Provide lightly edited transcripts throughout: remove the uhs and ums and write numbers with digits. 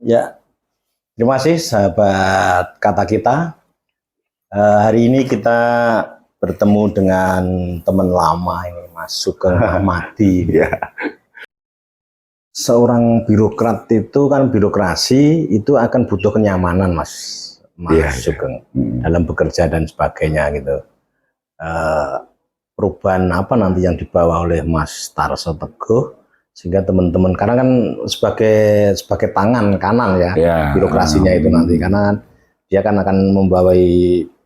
Ya, terima kasih sahabat kata kita. Hari ini kita bertemu dengan teman lama ini, Mas Sugeng Ahmadi. Ya. Seorang birokrat itu kan birokrasi itu akan butuh kenyamanan, Mas Sugeng, dalam bekerja dan sebagainya gitu. Perubahan apa nanti yang dibawa oleh Mas Tarso Teguh sehingga teman-teman, karena kan sebagai tangan kanan ya, birokrasinya itu nanti, karena dia kan akan membawai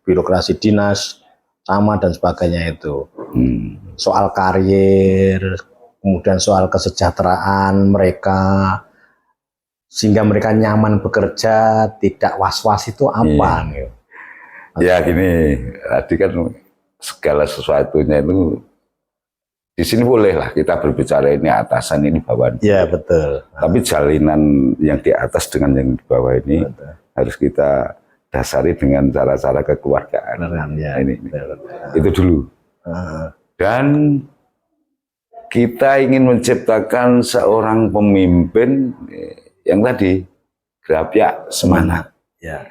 birokrasi dinas, camat dan sebagainya itu. Soal karir, kemudian soal kesejahteraan mereka, sehingga mereka nyaman bekerja, tidak was-was itu apa? Ya gini, tadi kan segala sesuatunya itu di sini boleh lah kita berbicara ini atasan, ini bawahan. Ya betul. Tapi jalinan yang di atas dengan yang di bawah ini harus kita dasari dengan cara-cara kekeluargaan. Ya, ini. Itu dulu. Dan kita ingin menciptakan seorang pemimpin yang tadi gerapyak semangat. Ya.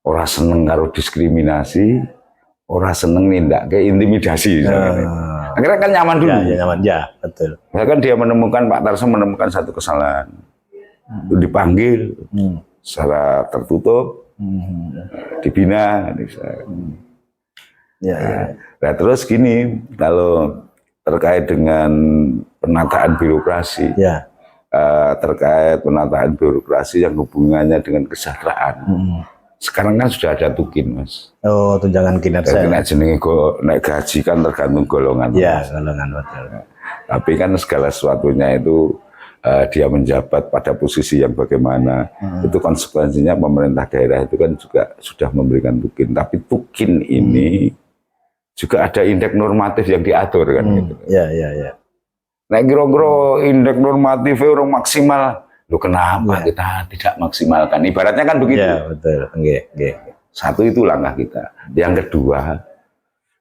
Orang seneng karo diskriminasi, orang seneng nindak ke intimidasi. Akhirnya kan nyaman dulu. Ya, nyaman, ya betul. Bahkan dia menemukan, Pak Tarso menemukan satu kesalahan, dipanggil secara tertutup, dibina. Nah terus gini, kalau terkait dengan penataan birokrasi, terkait penataan birokrasi yang hubungannya dengan kesejahteraan. Sekarang kan sudah ada tukin, Mas. Oh, tunjangan kinerja. Naik jenenge naik gaji kan tergantung golongan. Iya, golongan betul. Tapi kan segala sesuatunya itu dia menjabat pada posisi yang bagaimana, itu konsekuensinya pemerintah daerah itu kan juga sudah memberikan tukin. Tapi tukin ini juga ada indeks normatif yang diatur kan gitu. Iya. Nah kira-kira indeks normatif orang maksimal. Loh kenapa kita tidak maksimalkan? Ibaratnya kan begitu. Iya, betul. Satu itu langkah kita. Yang kedua,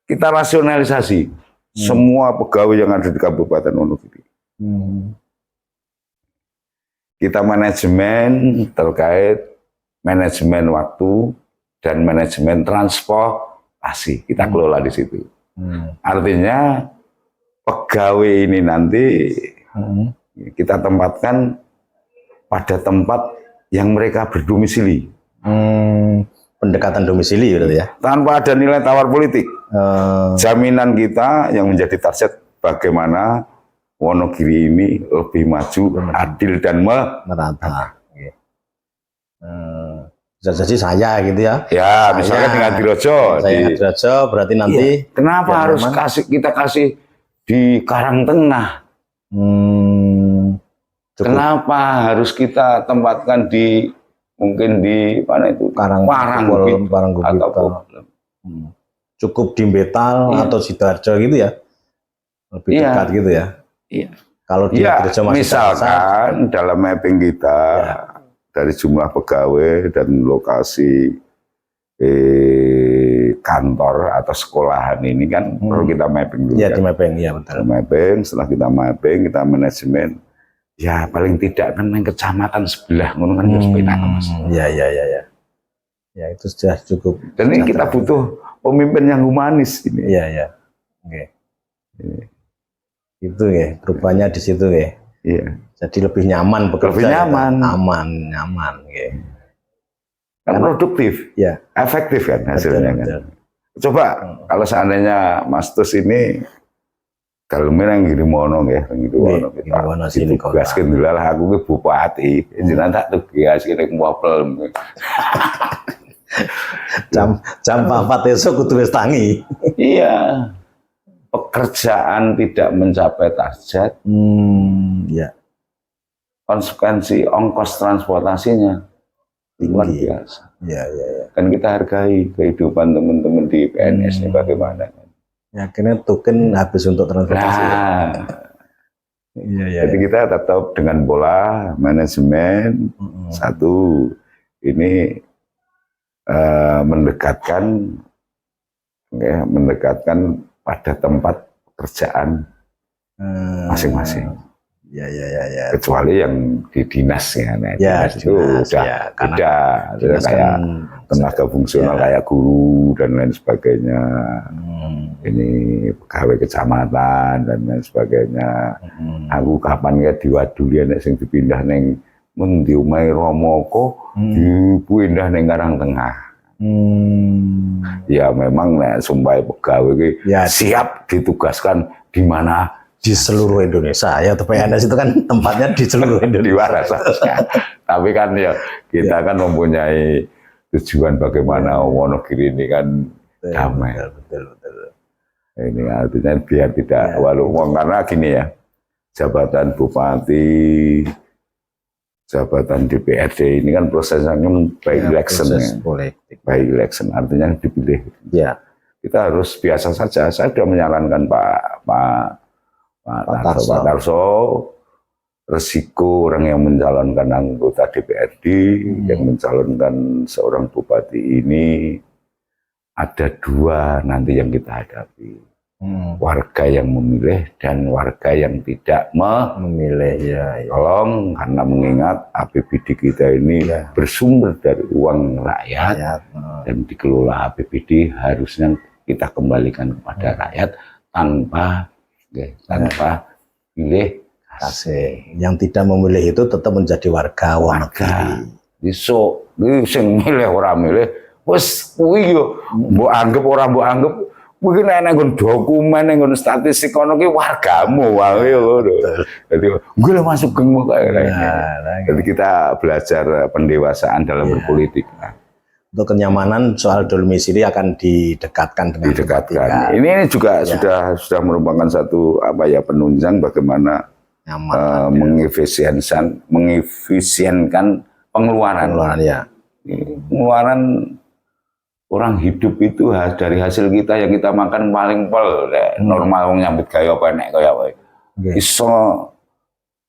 kita rasionalisasi semua pegawai yang ada di Kabupaten Wonogiri. Kita manajemen terkait manajemen waktu dan manajemen transportasi. Kita kelola di situ. Artinya pegawai ini nanti kita tempatkan pada tempat yang mereka berdomisili. Pendekatan domisili berarti ya? Tanpa ada nilai tawar politik. Jaminan kita yang menjadi target bagaimana Wonogiri ini lebih maju, adil dan merata. Bisa jadi saya gitu ya? Ya, misalnya dengan Hadirojo. Saya Hadirojo berarti nanti. Kenapa harus kita kasih di Karangtengah? Kenapa harus kita tempatkan di mungkin di mana itu Parangkubil, cukup di Betal atau Sidoarjo gitu ya, lebih dekat gitu ya. Kalau di misalkan dalam mapping kita dari jumlah pegawai dan lokasi kantor atau sekolahan ini kan perlu kita mapping dulu. Iya, di mapping, ya betul. Mapping, setelah kita mapping, kita manajemen. Ya paling tidak kan yang kecamatan sebelah, ngono kan harus peta, Mas. Ya, itu sudah cukup. Dan ini kita butuh pemimpin yang humanis ini. Iya. Itu ya, perubahannya di situ ya. Iya. Jadi lebih nyaman bekerja. Lebih nyaman. Nyaman. Kan produktif. Ya. Efektif kan hasilnya betul. Kan. Coba kalau seandainya Mas Tus ini kalau menang gini mono ya, kita tugaskan dulu lah aku ke bupati, jangan tak tugas kita ngwapel. Jam 4 esok kudu wis tangi. Iya, pekerjaan tidak mencapai target, konsekuensi ongkos transportasinya luar biasa. Iya. Kan kita hargai kehidupan teman-teman di PNS ini bagaimana. Ya, akhirnya token habis untuk transportasi. Jadi kita tetap dengan pola manajemen satu ini mendekatkan pada tempat pekerjaan masing-masing. Ya, ya, ya, ya. Kecuali yang di dinas ya, nah, Ya, dinas itu udah ya, beda, dinas kayak kan, tenaga fungsional ya. kayak guru dan lain sebagainya. Ini pegawai kecamatan dan lain sebagainya. Aku kapan ya diwaduli nek sing dipindah neng di omahe Romoko, dipindah neng Karangtengah. Ya memang nek sumpah pegawai ya, siap ditugaskan di mana di seluruh Indonesia ya, TPNS itu kan tempatnya di seluruh Indonesia. Tapi kan ya kita kan mempunyai tujuan bagaimana Wonogiri ini kan damai. Betul. Ini artinya biar tidak walaupun karena gini ya, jabatan bupati, jabatan DPRD ini kan prosesnya by election ya, by election artinya dipilih. Ya. Kita harus biasa saja. Saya sudah menyarankan Pak Tarso, resiko orang yang mencalonkan anggota DPRD, yang mencalonkan seorang bupati ini, ada dua nanti yang kita hadapi. Warga yang memilih dan warga yang tidak memilih. Ya. Tolong, karena mengingat APBD kita ini bersumber dari uang rakyat, dan dikelola APBD harusnya kita kembalikan kepada rakyat tanpa pilih kasih. Yang tidak memilih itu tetap menjadi warga Wonogiri. Iso, sing milih ora milih, wis kuwi yo mbok anggap ora mbok anggap, mungkin nek nggon dokumen nggon statistik kono ki wargamu wae ngono. Dadi gue lah masuk geng kok Jadi kita belajar pendewasaan dalam berpolitik. Untuk kenyamanan soal domisili akan didekatkan dengan Ini juga sudah merupakan satu penunjang bagaimana mengefisienkan pengeluaran. Pengeluaran orang hidup itu dari hasil kita yang kita makan paling pol normal wong nyambut gawe apa nek kaya wae.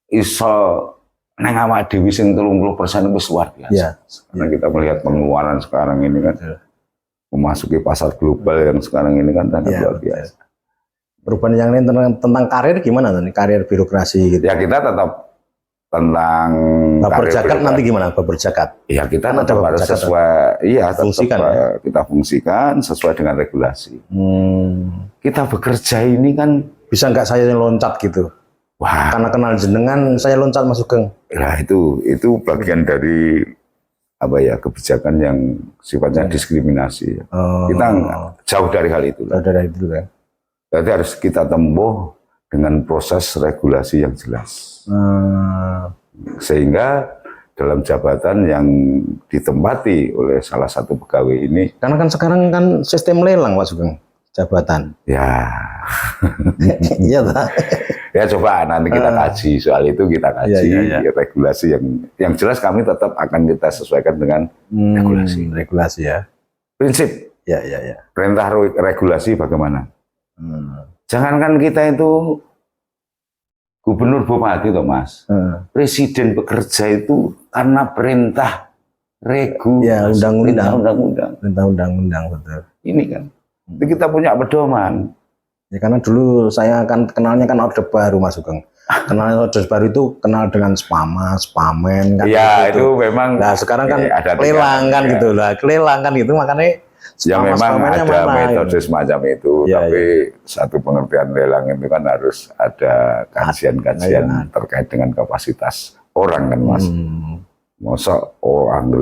Iso neng awak dhewe sing 30% wis luar biasa. Karena kita melihat pengeluaran sekarang ini kan memasuki pasar global yang sekarang ini kan sangat luar biasa. Perubahan yang lain tentang karir gimana nih? Karir birokrasi gitu. Ya kita tetap tentang berzakat nanti gimana? Berzakat. Ya kita tetap harus sesuai kita fungsikan sesuai dengan regulasi. Kita bekerja ini kan bisa nggak saya loncat gitu? Wah, karena kenal jenengan saya loncat masuk geng. Nah itu bagian dari kebijakan yang sifatnya diskriminasi. Kita jauh dari hal itu. Jadi harus kita tempuh dengan proses regulasi yang jelas. Sehingga dalam jabatan yang ditempati oleh salah satu pegawai ini. Karena kan sekarang kan sistem lelang Pak Sugeng jabatan. Ya. Iya Pak. Ya coba nanti kita kaji soal itu, kita kaji regulasi yang jelas kami tetap akan kita sesuaikan dengan regulasi ya. Prinsip. Ya. Perintah regulasi bagaimana? Jangankan kita itu gubernur bupati toh Mas. Presiden bekerja itu karena perintah regulasi. Ya, undang-undang. Perintah undang-undang betul. Ini kan. Jadi kita punya pedoman. Ya karena dulu saya kan kenalnya kan Orde Baru Mas Sugeng. Kenal Orde Baru itu kenal dengan spamen kan. Ya itu memang. Nah sekarang kan lelang kan gitu lah, lelang kan gitu makanya. Ya memang ada metode semacam itu, tapi satu pengertian lelang itu kan harus ada kajian-kajian terkait dengan kapasitas orang kan Mas. Masa orang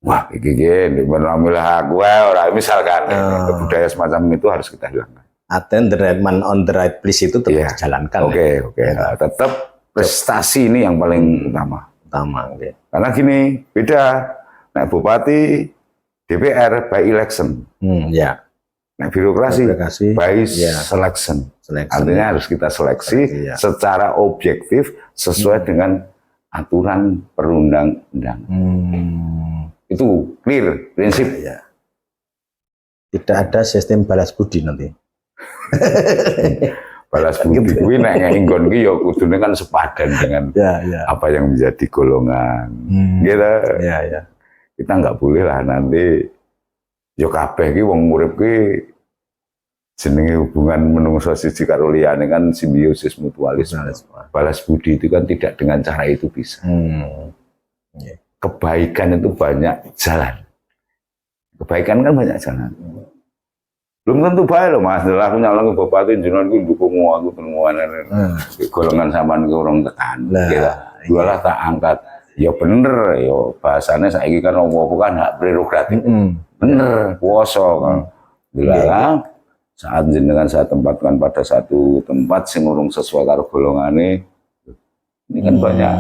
wah ini menamilah aku misalkan budaya semacam itu harus kita hilangkan. Attend the right man on the right place itu tetap dijalankan. Oke. Tetap prestasi ini yang paling utama. Karena gini, beda. Nah, bupati DPR by election. Nah, birokrasi by selection. Artinya harus kita seleksi secara objektif sesuai dengan aturan perundang-undangan. Itu clear prinsip. Tidak ada sistem balas budi nanti. Balas budi kuwi nek nggon ki ya kudune kan sepadan dengan apa yang menjadi golongan. Gitu. Kita nggak boleh lah nanti yo kabeh ki wong urip ki jenenge hubungan menungso siji karo liyane kan simbiosis mutualisme. Balas budi itu kan tidak dengan cara itu bisa. Kebaikan itu banyak jalan. Kebaikan kan banyak jalan. Belum tentu baik loh Mas. Aku nyalon ke bupati jenengan ku dukung aku temuan golongan sampean ku urung tekan. Dua tak angkat. Ya bener, ya bahasanya saiki kan apa kan hak prerogatif. Bener, kuasa kan. Dilarang saat jenengan saya tempatkan pada satu tempat sing urung sesuai karo golongane. Ini kan banyak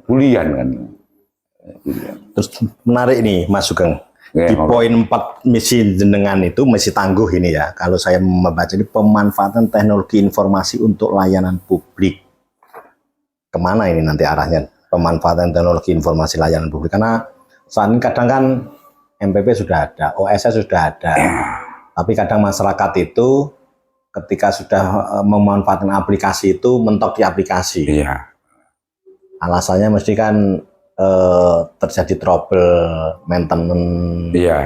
bulian kan. Terus menarik nih Mas Sugeng. Di poin 4 misi jenengan itu misi tangguh ini ya. Kalau saya membaca ini pemanfaatan teknologi informasi untuk layanan publik. Kemana ini nanti arahnya? Pemanfaatan teknologi informasi layanan publik, karena saat ini kadang kan MPP sudah ada, OSS sudah ada, tapi kadang masyarakat itu ketika sudah memanfaatkan aplikasi itu mentok di aplikasi. Alasannya mesti kan terjadi trouble maintenance, ya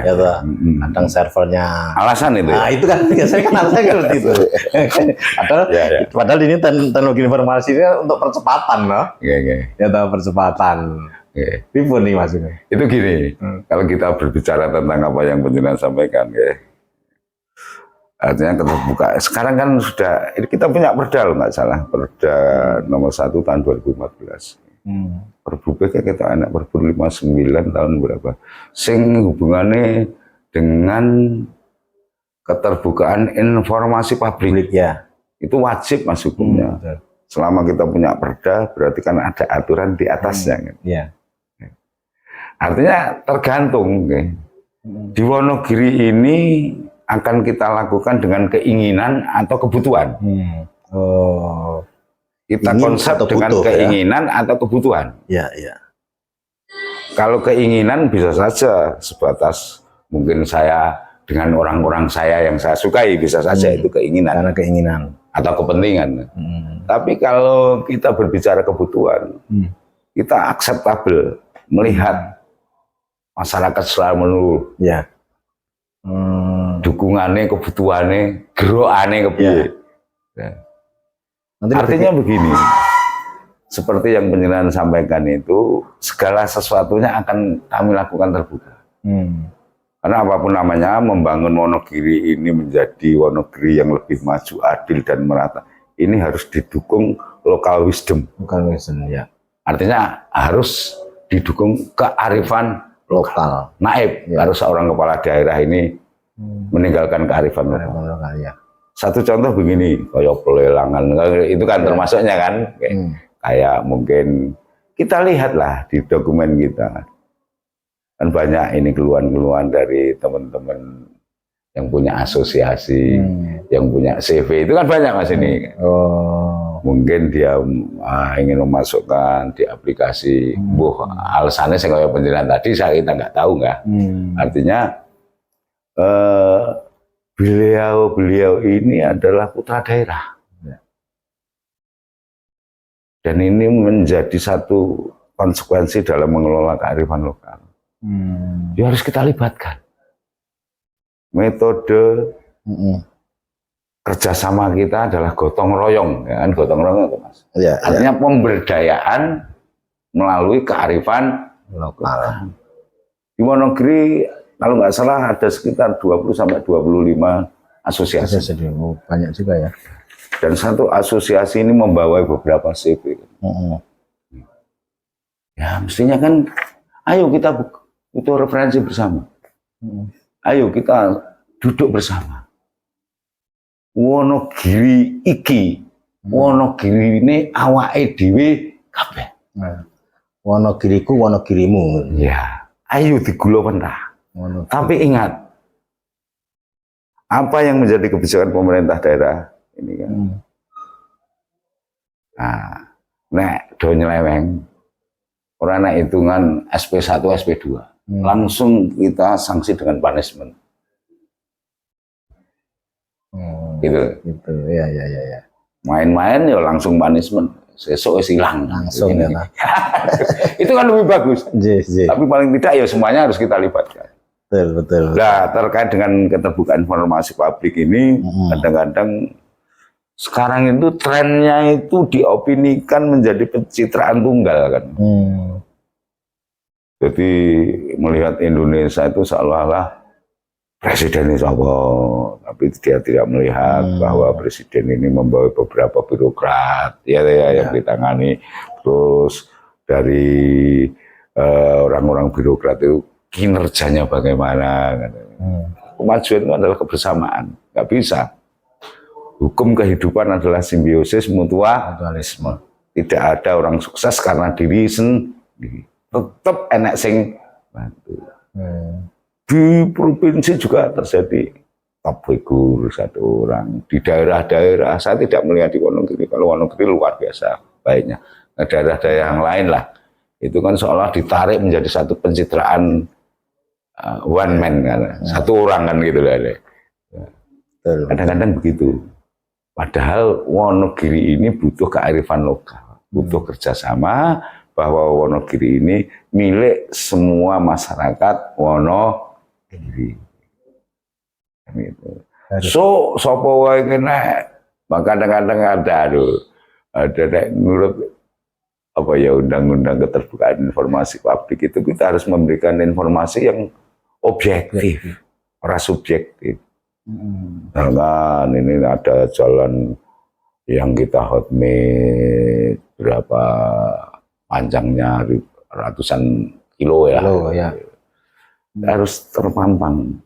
kadang servernya. Alasan itu. Nah itu kan biasanya kan alasannya seperti itu. Padahal ini teknologi informasi ini untuk percepatan, loh. Ya tahu percepatan. Ribut nih Mas. Itu gini, kalau kita berbicara tentang apa yang penjenengan sampaikan, artinya keterbukaan. Sekarang kan sudah, kita punya perda loh nggak salah, perda nomor 1 tahun 2014. Perbu PK kita anak Perbu 59 tahun berapa, sing hubungannya dengan keterbukaan informasi publik ya, itu wajib Mas hukumnya. Selama kita punya perda berarti kan ada aturan di atasnya kan. Artinya tergantung di Wonogiri ini akan kita lakukan dengan keinginan atau kebutuhan. Kita konsep dengan keinginan atau kebutuhan. Kalau keinginan bisa saja sebatas mungkin saya dengan orang-orang saya yang saya sukai, bisa saja itu keinginan. Karena keinginan atau kepentingan. Tapi kalau kita berbicara kebutuhan, kita akseptabel melihat masyarakat selalu menurut dukungannya, kebutuhannya, gerokane kepiye. Artinya begini, seperti yang penjelasan sampaikan itu, segala sesuatunya akan kami lakukan terbuka. Karena apapun namanya, membangun Wonogiri ini menjadi Wonogiri yang lebih maju, adil dan merata, ini harus didukung local wisdom. Artinya harus didukung kearifan lokal. Naib, harus seorang kepala daerah ini meninggalkan kearifan lokal. Satu contoh begini, kayak pelelangan, itu kan termasuknya kan, kayak mungkin kita lihatlah di dokumen kita, kan banyak ini keluhan-keluhan dari teman-teman yang punya asosiasi, yang punya CV, itu kan banyak Mas ini. Mungkin dia ingin memasukkan di aplikasi, alasannya saya kayak penjelasan tadi, kita nggak tahu nggak. Artinya beliau ini adalah putra daerah. Dan ini menjadi satu konsekuensi dalam mengelola kearifan lokal. Ya harus kita libatkan. Metode kerjasama kita adalah gotong royong, ya kan, gotong royong itu Mas. Artinya pemberdayaan melalui kearifan lokal. Di Wonogiri kalau nggak salah ada sekitar 20 sampai 25 asosiasi. Banyak juga ya. Dan satu asosiasi ini membawa beberapa CV. Ya mestinya kan, ayo kita butuh referensi bersama. Ayo kita duduk bersama. Wonogiri iki, Wonogiri ini awake dhewe kabeh. Wonogiriku, Wonogirimu. Ya, ayo digula pentah. Tapi ingat, apa yang menjadi kebijakan pemerintah daerah ini kan? Nek do nyeleweng, orang nek hitungan SP1, SP2, langsung kita sanksi dengan punishment. Gitu. Ya. Main-main ya langsung punishment. Sesuk hilang. Langsung ya. Itu kan lebih bagus. Tapi paling tidak ya semuanya harus kita libatkan. Betul. Nah, terkait dengan keterbukaan informasi publik ini, kadang-kadang sekarang itu trennya itu diopinikan menjadi pencitraan tunggal kan. Jadi melihat Indonesia itu seolah-olah presiden ini siapa, tapi dia tidak melihat bahwa presiden ini membawa beberapa birokrat yang ditangani, terus dari orang-orang birokrat itu kinerjanya bagaimana. Kemajuan itu adalah kebersamaan, nggak bisa. Hukum kehidupan adalah simbiosis mutualisme. Tidak ada orang sukses karena diri sendiri. Tetap enak sing bantu. Di provinsi juga terjadi top figur satu orang. Di daerah-daerah, saya tidak melihat di Wonogiri. Kalau Wonogiri luar biasa baiknya. Nah, daerah-daerah yang lain lah, itu kan seolah ditarik menjadi satu pencitraan one man kan, satu orang kan gitu lah. Kadang-kadang begitu. Padahal Wonogiri ini butuh kearifan lokal, butuh kerjasama, bahwa Wonogiri ini milik semua masyarakat Wonogiri. So, sopo wae kena, maka kadang-kadang ada menurut apa ya undang-undang keterbukaan informasi publik itu kita harus memberikan informasi yang objektif, ora subjektif. Misalkan ini ada jalan yang kita hotmate berapa panjangnya ratusan kilo ya. Harus terpampang.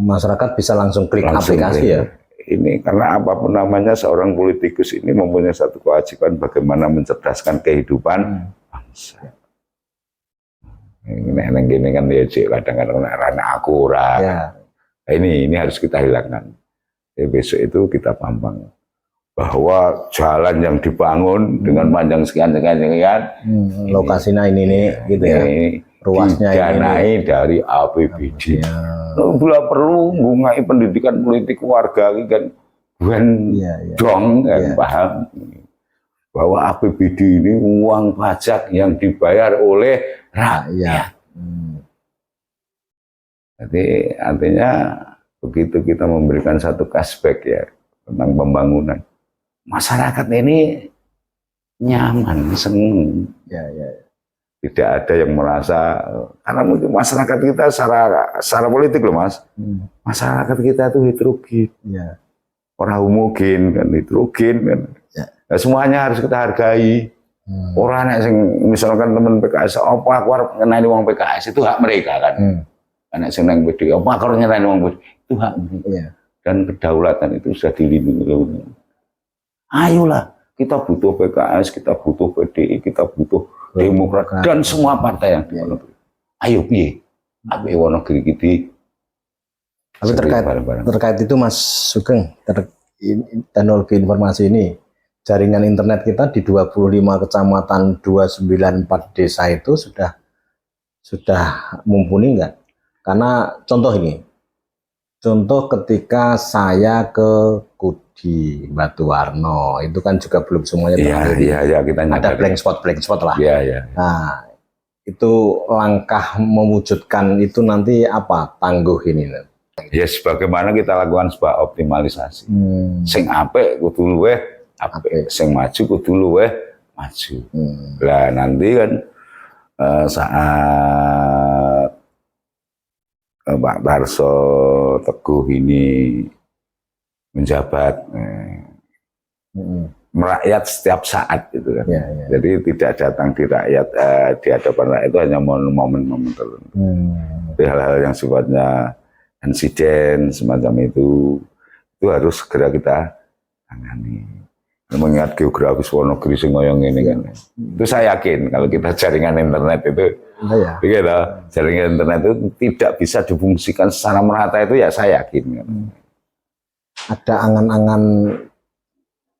Masyarakat bisa langsung klik aplikasi ya. Ini karena apapun namanya seorang politikus ini mempunyai satu kewajiban bagaimana mencerdaskan kehidupan bangsa. Ini kan ya kadang-kadang rana akurat. Nah, ini harus kita hilangkan. Besok itu kita pampang bahwa jalan yang dibangun dengan panjang sekian lokasinya ini gitu ya. Ruasnya didanai dari APBD. Bila perlu ngungai pendidikan politik warga kan dong kan paham bahwa APBD ini uang pajak yang dibayar oleh rakyat. Jadi artinya begitu kita memberikan satu cashback ya tentang pembangunan, masyarakat ini nyaman, senang. Tidak ada yang merasa, karena mungkin masyarakat kita secara politik loh mas, masyarakat kita itu heterogen, orang homogen kan, heterogen kan, nah, semuanya harus kita hargai. Orang yang misalkan teman PKS, apa aku harus ngenani uang PKS itu hak mereka kan, anak senang PD, apa aku harus ngenani uang PD itu hak mereka, dan kedaulatan itu sudah dilindungi. Ayolah, kita butuh PKS, kita butuh PDI, kita butuh Demokrat dan semua partai yang di Wonogiri. Ayo piye? Ape Wonogiri iki. Tapi terkait itu Mas Sugeng, teknologi informasi ini, jaringan internet kita di 25 kecamatan 294 desa itu sudah mumpuni enggak? Karena contoh ini. Contoh ketika saya ke Kudi, Batuwarno, itu kan juga belum semuanya kita ada blank spot lah. Nah, itu langkah mewujudkan itu nanti apa tangguh ini? Ya sebagaimana kita lakukan sebuah optimalisasi. Sing apik kudu luweh apik, sing maju kudu luweh maju. Lah nanti kan saat Pak Tarso Teguh ini menjabat, merakyat setiap saat gitu kan. Jadi tidak datang di rakyat, di hadapan rakyat itu hanya momen-momen tertentu. Hal-hal yang sifatnya insiden semacam itu harus segera kita tangani. Mengingat geografis Wonogiri sing ngoyong ini kan. Itu saya yakin kalau kita jaringan internet itu, jaringan internet itu tidak bisa difungsikan secara merata itu ya saya yakin. Ada angan-angan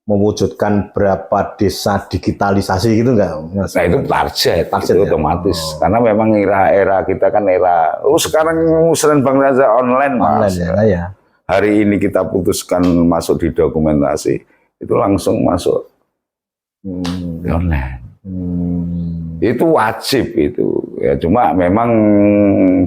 mewujudkan berapa desa digitalisasi gitu enggak? Nah itu target itu otomatis. Karena memang era kita kan era, sekarang sering Bang Raza online mas. Hari ini kita putuskan masuk di dokumentasi, itu langsung masuk di online. Itu wajib itu. Ya cuma memang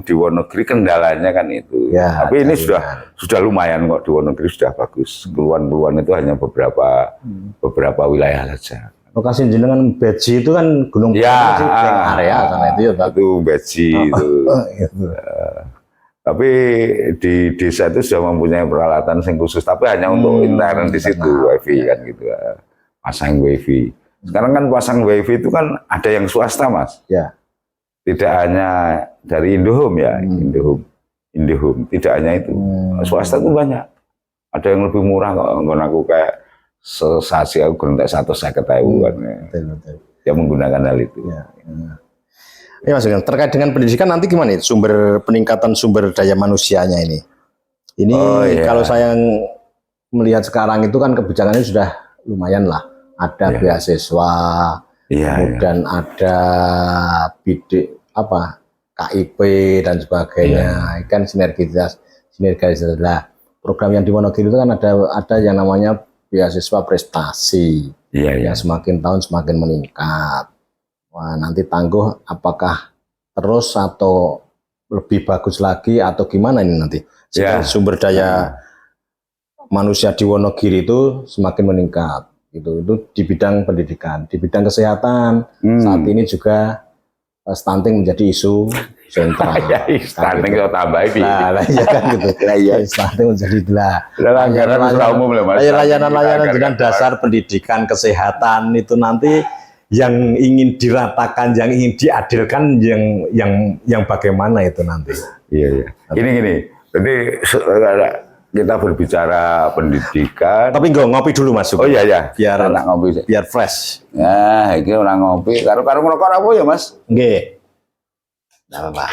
di Wonogiri kendalanya kan itu. Ya, tapi ini sudah lumayan kok, di Wonogiri sudah bagus. Keluhan-keluhan itu hanya beberapa wilayah saja. Lokasi jenengan Beji itu kan gunung ya, area sana itu ya Pak. Itu Beji itu. Gitu. Tapi di desa itu sudah mempunyai peralatan yang khusus, tapi hanya untuk intern di situ, wifi kan gitu, pasang wifi. Sekarang kan pasang wifi itu kan ada yang swasta Mas, ya. Tidak hanya dari Indohome ya, Indohome, tidak hanya itu, swasta itu banyak. Ada yang lebih murah kok, aku kayak sesasi aku gentek 150.000 kan, yang menggunakan hal itu. Ya. Ya Mas, terkait dengan pendidikan nanti gimana itu peningkatan sumber daya manusianya ini? Ini kalau saya melihat sekarang itu kan kebijakannya sudah lumayan lah. Ada beasiswa, kemudian ada bidik KIP dan sebagainya. Kan sinergitas lah. Program yang di Wonogiri itu kan ada yang namanya beasiswa prestasi. Yang semakin tahun semakin meningkat. Wah, nanti tangguh apakah terus atau lebih bagus lagi atau gimana ini nanti? Sumber daya manusia di Wonogiri itu semakin meningkat. Itu di bidang pendidikan, di bidang kesehatan. Saat ini juga stunting menjadi isu sentral. Stunting kalau tambah ini. Ya kan gitu. Stunting menjadi layanan dengan dasar pendidikan kesehatan itu nanti yang ingin diratakan, yang ingin diadilkan, yang bagaimana itu nanti? Iya. Gini. Jadi kita berbicara pendidikan. Tapi nggak ngopi dulu Mas. Oh iya. Biar enak ngopi. Biar fresh. Nah, ini orang ngopi. Karo ngerokok apa ya Mas? Nggih. Nggak apa-apa.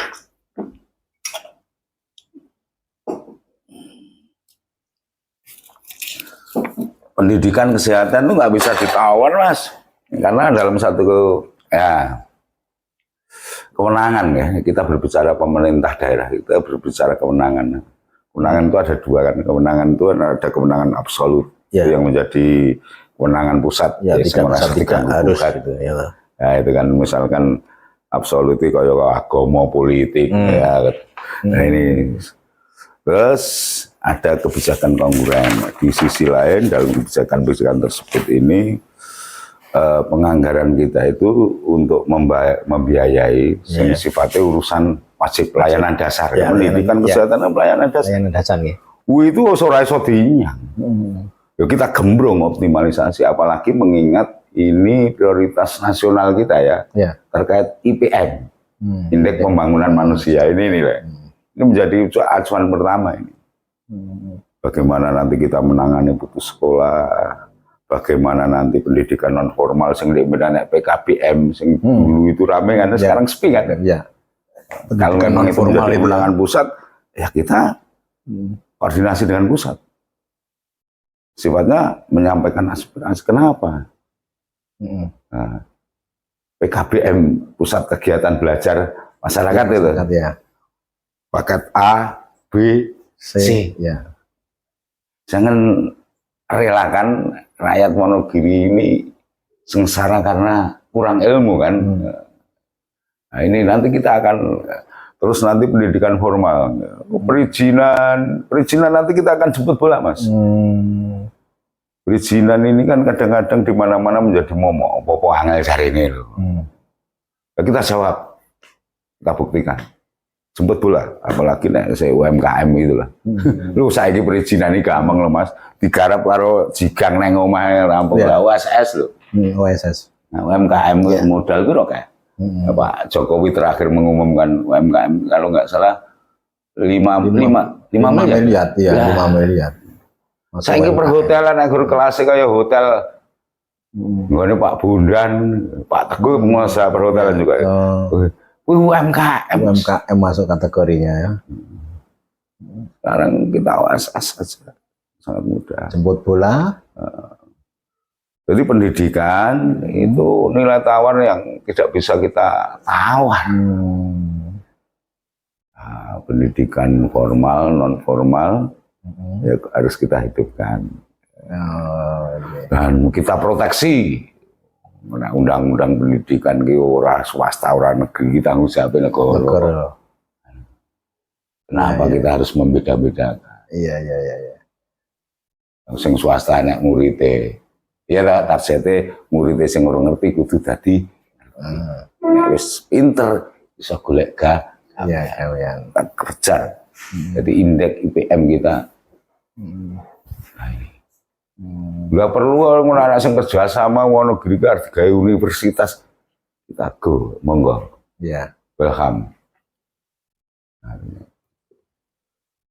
Pendidikan kesehatan itu nggak bisa ditawar Mas. Karena dalam satu kewenangan ya, kita berbicara pemerintah daerah, kita berbicara kewenangan. Kewenangan itu ada dua kan, kewenangan itu ada kewenangan absolut yang menjadi kewenangan pusat. Tidak harus gitu ya. Ya itu kan misalkan absolut itu kayak agama, politik ya. Nah ini terus ada kebijakan kongruent di sisi lain dalam kebijakan tersebut ini. Penganggaran kita itu untuk membiayai sifatnya urusan wajib pelayanan dasar, pendidikan kesehatan dan pelayanan dasar. Itu ora iso dinyang. Ya kita gembrong optimalisasi, apalagi mengingat ini prioritas nasional kita ya. Terkait IPM, Indeks Pembangunan Manusia ini menjadi acuan pertama ini. Bagaimana nanti kita menangani putus sekolah. Bagaimana nanti pendidikan non formal sing nek PKBM sing dulu itu rame kan sekarang sepi kan. Kalau memang itu menjadi kewenangan pusat ya kita koordinasi dengan pusat. Sifatnya menyampaikan aspirasi kenapa? Nah, PKBM pusat kegiatan belajar masyarakat itu. Paket A, B, C. Jangan relakan rakyat Wonogiri ini sengsara karena kurang ilmu kan. Nah ini nanti kita akan terus nanti pendidikan formal, perizinan nanti kita akan jemput bola Mas. Perizinan ini kan kadang-kadang di mana-mana menjadi momok, popo angel cari ini loh. Ya, kita jawab, kita buktikan. Jemput bola, apalagi nek saya UMKM gitu lah. Lu saiki perizinan iki gampang lho Mas. Digarap karo jigang nang omahe rampung OSS lho. OSS. Nah, UMKM modal piro kae? Pak Jokowi terakhir mengumumkan UMKM kalau nggak salah 5 miliar. Iya, 5 miliar. Saiki perhotelan agur kelas kaya hotel nggone Pak Bondan, Pak Teguh pengusaha perhotelan juga. UMKM masuk kategorinya ya. Sekarang kita OSS saja sangat mudah. Jemput bola. Jadi pendidikan itu nilai tawar yang tidak bisa kita tawar. Nah, pendidikan formal, non formal ya harus kita hidupkan. Dan kita proteksi. Nah, undang-undang pendidikan ki ora swasta ora negeri, tanggung jawab negara. Kenapa kita harus membeda-bedakan? Iya. Sing swasta nek murite, ya targete murite sing ora ngerti kudu dadi wis pinter bisa golek kerja. Jadi indeks IPM kita nggak perlu ngono anak sing kerja sama ngono negeri harus digawe universitas kita go monggo welcome.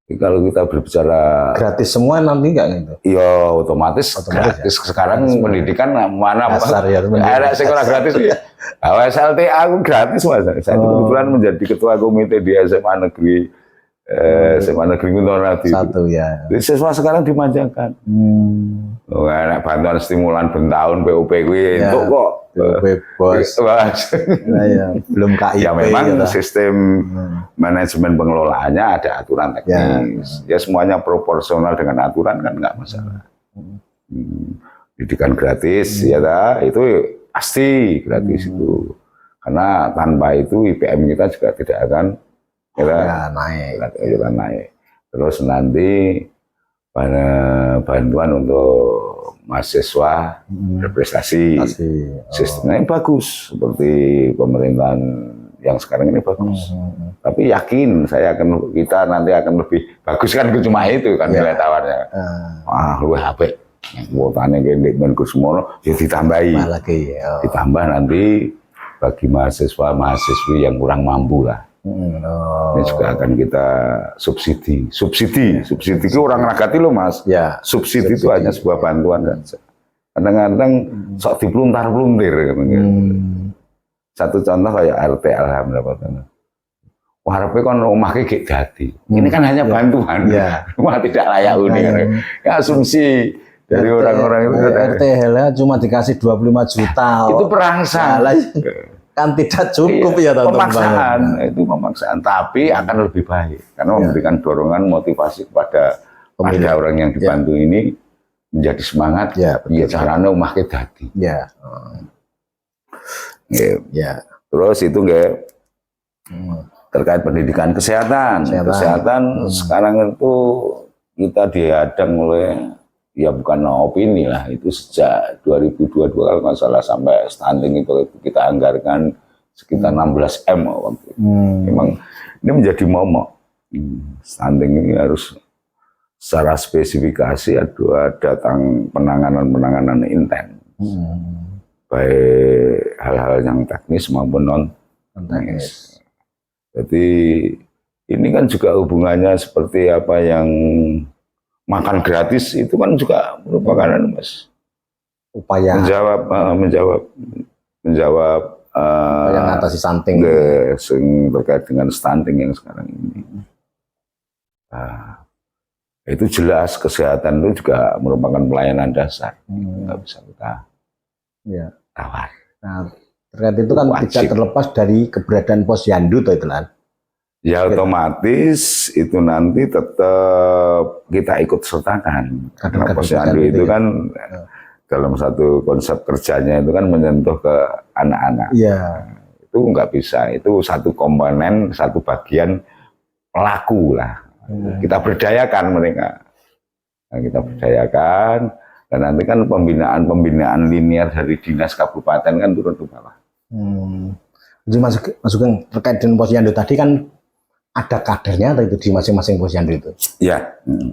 Jadi kalau kita berbicara gratis semua nanti enggak gitu? Iya otomatis gratis ya? Sekarang pendidikan mana dasar ya, ada sekolah gratis ya. Awal SLTA aku gratis mas. Saya kebetulan menjadi ketua komite di SMA negeri SMA negeri Guntur satu ya. Jadi siswa sekarang dimanjakan. Enak bantuan stimulan bertahun PUP gue itu kok. Bos. Ya, belum KIP. Ya memang sistem manajemen pengelolaannya ada aturan teknis. Ya semuanya proporsional dengan aturan kan nggak masalah. Pendidikan gratis ya itu pasti gratis itu. Karena tanpa itu IPM kita juga tidak akan naik. Terus nanti bantuan untuk mahasiswa berprestasi, sistemnya bagus seperti pemerintahan yang sekarang ini bagus. Tapi yakin kita nanti akan lebih bagus kan cuma itu kan nilai tawarnya. Lu HP kuotanya gede Menkus Mono ya ditambahi. Ditambah nanti bagi mahasiswa-mahasiswi yang kurang mampu lah. Ini juga akan kita subsidi itu orang nagati loh mas. Subsidi itu hanya sebuah bantuan saja. Kadang-kadang sok dipluntar-pluntir. Satu contoh kayak RT alhamdulillah. Wah RT kan rumahnya kayak dadi. Ini kan hanya bantuan. Rumah tidak layak huni. Ya asumsi dari orang-orang itu. RT Hela cuma dikasih 25 juta. Itu perangsang. Kan tidak cukup ya teman-teman. Itu pemaksaan, tapi akan lebih baik karena memberikan dorongan motivasi kepada orang yang dibantu ini menjadi semangat. Ya caranya umahke dadi. Terus itu terkait pendidikan kesehatan sekarang itu kita dihadang oleh ya bukan opini lah, itu sejak 2022 kalau nggak salah sampai stunting itu kita anggarkan sekitar 16 M waktu itu. Memang ini menjadi momok. Stunting ini harus secara spesifikasi ada penanganan intens. Baik hal-hal yang teknis maupun non teknis. Jadi ini kan juga hubungannya seperti apa yang makan gratis itu kan juga merupakan mas upaya menjawab yang atasi stunting terkait dengan stunting yang sekarang ini. Itu jelas kesehatan itu juga merupakan pelayanan dasar, nggak bisa kita tawar. Nah, terkait itu kan tidak terlepas dari keberadaan posyandu itu kan. Ya otomatis itu nanti tetap kita ikut sertakan. Karena posyandu itu kan dalam satu konsep kerjanya itu kan menyentuh ke anak-anak. Itu nggak bisa, itu satu komponen, satu bagian pelaku lah. Kita berdayakan mereka. Kita berdayakan, dan nanti kan pembinaan linear dari dinas kabupaten kan turun ke bawah. Jadi masukin terkait dengan posyandu tadi kan ada kadernya atau itu di masing-masing posyandu itu?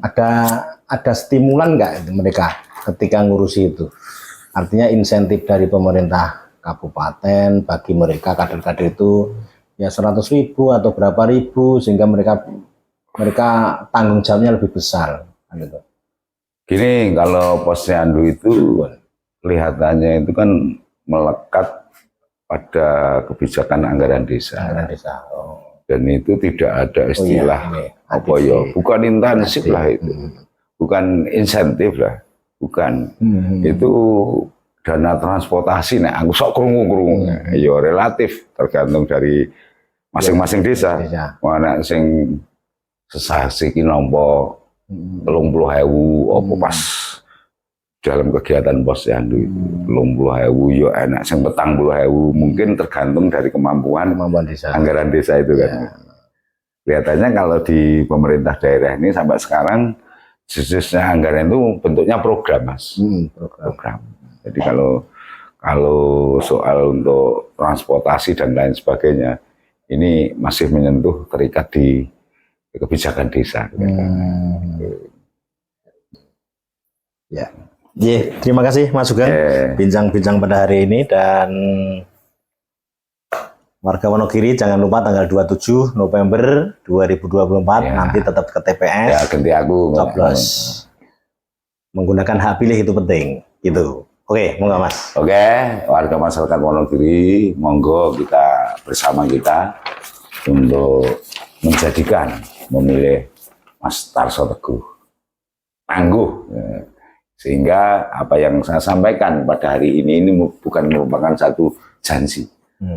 Ada stimulan nggak mereka ketika ngurusi itu? Artinya insentif dari pemerintah kabupaten bagi mereka kader-kader itu ya 100.000 atau berapa ribu sehingga mereka tanggung jawabnya lebih besar. Gitu. Gini, kalau posyandu itu kelihatannya itu kan melekat pada kebijakan anggaran desa. Dan itu tidak ada istilah bukan intensif lah itu, bukan insentif lah, bukan. Itu dana transportasi, aku sok krungu, ya relatif tergantung dari masing-masing desa. Mana sing sesasi ki nampa 30.000 apa pas dalam kegiatan posyandu itu 30.000 yo enak sing 40.000 mungkin tergantung dari kemampuan desa. anggaran desa itu kan. Kelihatannya kalau di pemerintah daerah ini sampai sekarang jenisnya anggaran itu bentuknya program, Mas. Program. Jadi kalau soal untuk transportasi dan lain sebagainya ini masih menyentuh terikat di kebijakan desa. Ya. Terima kasih Mas Sugeng bincang-bincang pada hari ini, dan warga Wonogiri jangan lupa tanggal 27 November 2024 nanti tetap ke TPS. Ya, ganti aku coblos. Menggunakan hak pilih itu penting, gitu. Oke, monggo Mas. Oke, warga masyarakat Wonogiri, monggo kita bersama kita untuk memilih Mas Tarso Teguh tangguh. Sehingga apa yang saya sampaikan pada hari ini bukan merupakan satu janji,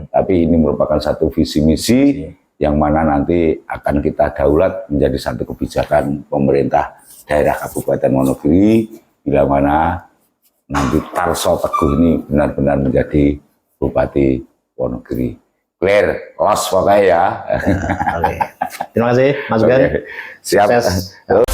tapi ini merupakan satu visi misi yang mana nanti akan kita daulat menjadi satu kebijakan pemerintah daerah Kabupaten Wonogiri, bila mana nanti Tarso Teguh ini benar-benar menjadi Bupati Wonogiri. Clear, los pokoknya ya. Oke. Terima kasih Mas Sugeng. Siap.